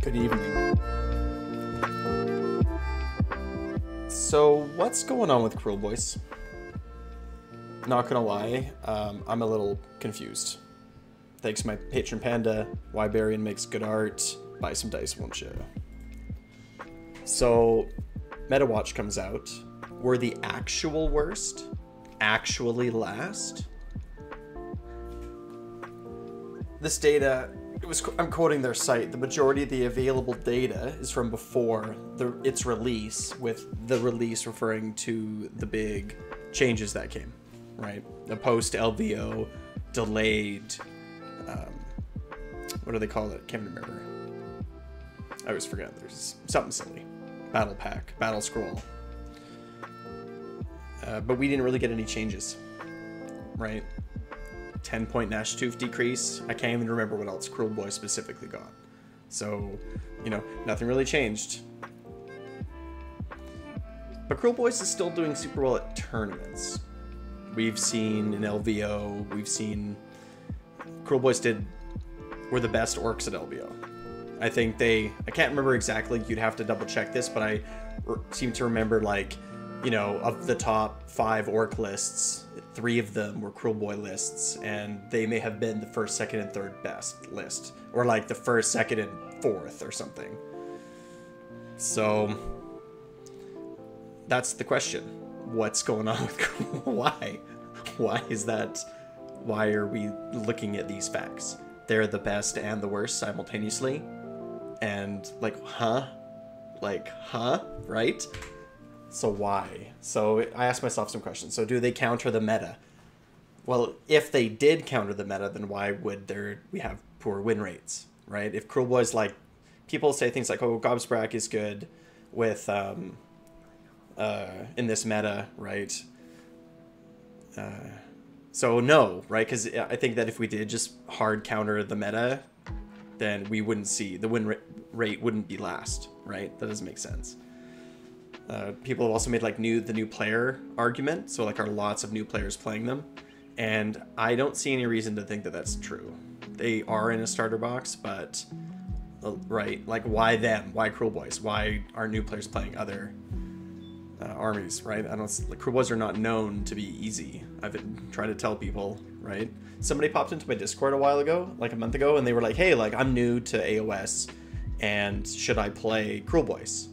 Good evening. So, what's going on with Kruleboyz? Not gonna lie, I'm a little confused. Thanks to my patron panda, Wybarian makes good art, buy some dice, won't you? So, Metawatch comes out. We're the actual worst? Actually last? This data, I'm quoting their site, the majority of the available data is from before its release, with the release referring to the big changes that came, right? The post-LVO, delayed, what do they call it? Can't remember. I always forget. There's something silly. Battle Pack, Battle Scroll. But we didn't really get any changes, right? 10-point Nash Tooth decrease. I can't even remember what else Kruleboyz specifically got. So, you know, nothing really changed. But Kruleboyz is still doing super well at tournaments. We've seen an LVO, we've seen Kruleboyz were the best orcs at LVO. I think I can't remember exactly, you'd have to double check this, but I seem to remember, like, you know, of the top 5 orc lists, 3 of them were Kruleboy lists, and they may have been the first, second, and third best list, or like the first, second, and fourth or something. So that's the question. What's going on with why? Why is that? Why are we looking at these facts? They're the best and the worst simultaneously, and like, huh? Like, huh? Right? So why? So I asked myself some questions. So do they counter the meta? Well, if they did counter the meta, then why would we have poor win rates, right? If Kruleboyz, like, people say things like, oh, Gobsprack is good with, in this meta, right? So no, right? Because I think that if we did just hard counter the meta, then we wouldn't see, the win rate wouldn't be last, right? That doesn't make sense. People have also made like the new player argument, so like are lots of new players playing them, and I don't see any reason to think that that's true. They are in a starter box, but right, like, why them? Why Kruleboyz? Why are new players playing other armies, right? I don't, like, Kruleboyz are not known to be easy. I've been trying to tell people, right? Somebody popped into my Discord a while ago, like a month ago, and they were like, hey, like, I'm new to AOS, and should I play Kruleboyz?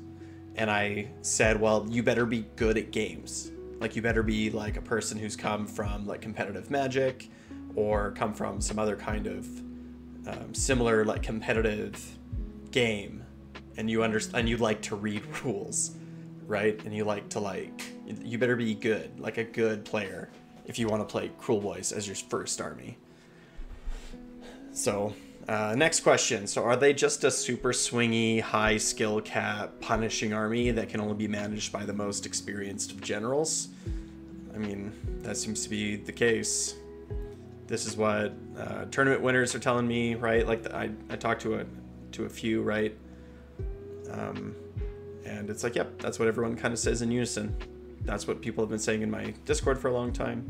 And I said, well, you better be good at games. Like, you better be like a person who's come from like competitive Magic, or come from some other kind of similar like competitive game, and you like to read rules, right? And you like to you better be good, like a good player, if you want to play Kruleboyz as your first army. So next question. So are they just a super swingy, high skill cap, punishing army that can only be managed by the most experienced of generals? I mean, that seems to be the case. This is what tournament winners are telling me, right? Like, I talked to a few, right? And it's like, yep, that's what everyone kind of says in unison. That's what people have been saying in my Discord for a long time.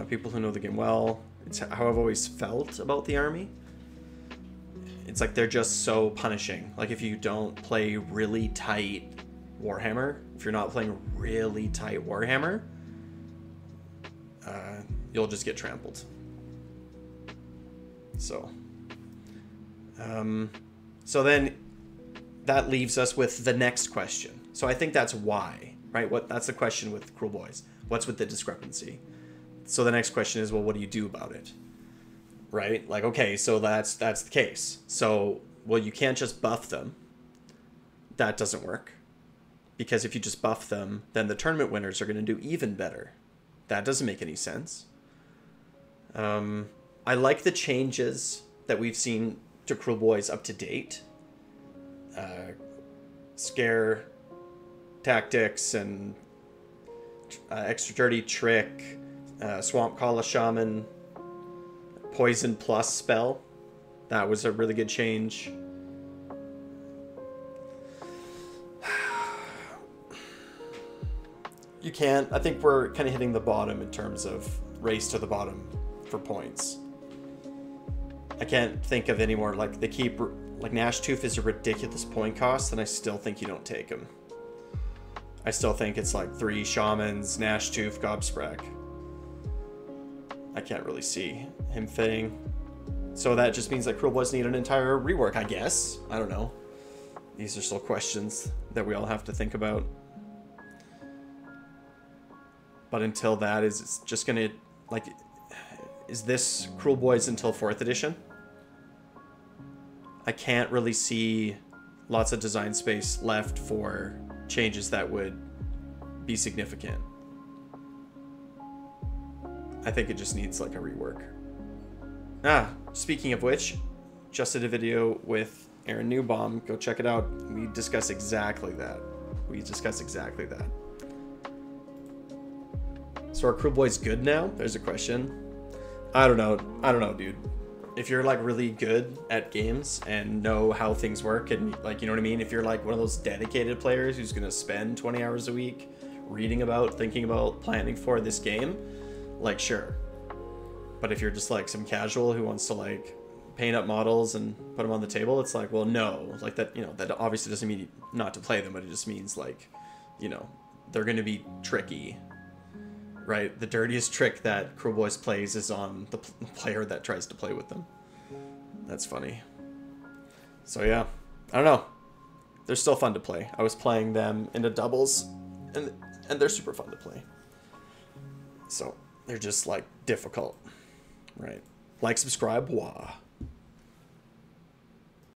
People who know the game well. It's how I've always felt about the army. It's like they're just so punishing. Like, if you don't play really tight Warhammer, if you're not playing really tight Warhammer, you'll just get trampled. So, so then that leaves us with the next question. So I think that's why, right? That's the question with Kruleboyz. What's with the discrepancy? So the next question is, well, what do you do about it? Right? Like, okay, so that's the case. So, well, you can't just buff them. That doesn't work. Because if you just buff them, then the tournament winners are going to do even better. That doesn't make any sense. I like the changes that we've seen to Kruleboyz up to date. Scare tactics and extra dirty trick, Swamp Kala Shaman, Poison Plus spell. That was a really good change. You can't. I think we're kind of hitting the bottom in terms of race to the bottom for points. I can't think of any more. Like, they keep Like, Nashtooth is a ridiculous point cost, and I still think you don't take him. I still think it's like 3 Shamans, Nashtooth, Gobsprak. I can't really see him fitting. So that just means that Kruleboyz need an entire rework, I guess. I don't know. These are still questions that we all have to think about. But until that, is it's just gonna, like, is this Kruleboyz until 4th edition? I can't really see lots of design space left for changes that would be significant. I think it just needs like a rework. Speaking of which, just did a video with Aaron Newbaum. Go check it out. We discuss exactly that. So are Kruleboyz good now? There's a question. I don't know, dude. If you're like really good at games and know how things work and like, you know what I mean? If you're like one of those dedicated players who's gonna spend 20 hours a week reading about, thinking about, planning for this game, like, sure. But if you're just like some casual who wants to like paint up models and put them on the table, it's like, well, no, like that, you know, that obviously doesn't mean not to play them, but it just means like, you know, they're gonna be tricky. Right, the dirtiest trick that Kruleboyz plays is on the player that tries to play with them. That's funny. So yeah, I don't know. They're still fun to play. I was playing them in the doubles, and they're super fun to play. So they're just like difficult, right? Like, subscribe, wah.